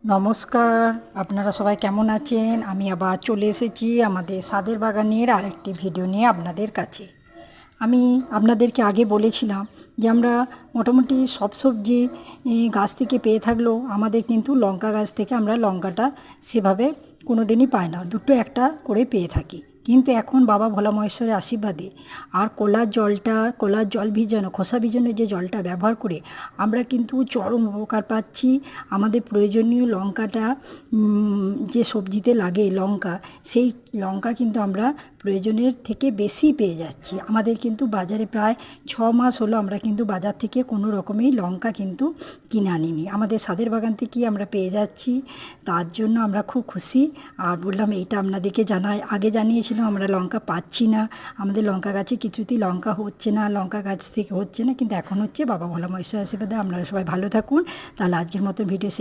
নমস্কার, আপনারা সবাই কেমন আছেন? আমি আবার চলে এসেছি আমাদের ছাদের বাগানের আরেকটি ভিডিও নিয়ে আপনাদের কাছে। আমি আপনাদেরকে আগে বলেছিলাম যে আমরা মোটামুটি সব সবজি গাছ থেকে পেয়ে থাকলেও আমাদের কিন্তু লঙ্কা গাছ থেকে আমরা লঙ্কাটা সেভাবে কোনো দিনই পাই না, দুটো একটা করে পেয়ে থাকি। কিন্তু এখন বাবা ভোলা মহেশ্বরের আশীর্বাদে আর কলার জল ভিজানো, খোসা ভিজানো যে জলটা ব্যবহার করে আমরা কিন্তু চরম উপকার পাচ্ছি। আমাদের প্রয়োজনীয় লঙ্কাটা যে সবজিতে লাগে লঙ্কা, সেই লঙ্কা কিন্তু আমরা প্রয়োজনের থেকে বেশি পেয়ে যাচ্ছি। আমাদের কিন্তু বাজারে প্রায় 6 মাস হলো আমরা কিন্তু বাজার থেকে কোনো রকমেই লঙ্কা কিন্তু কিনে আনিনি, আমাদের ছাদের বাগান থেকেই আমরা পেয়ে যাচ্ছি। তার জন্য আমরা খুব খুশি। আর বললাম এইটা আপনাদেরকে জানাই, আগে জানিয়েছিলাম আমরা লঙ্কা পাচ্ছি না, আমাদের লঙ্কা গাছে কিছুতেই লঙ্কা হচ্ছে না, লঙ্কা গাছ থেকে হচ্ছে না, কিন্তু এখন হচ্ছে। বাবা ভোলা মহেশ্বরের আশীর্বাদে আপনারা সবাই ভালো থাকুন। তাহলে আজকের মতো ভিডিও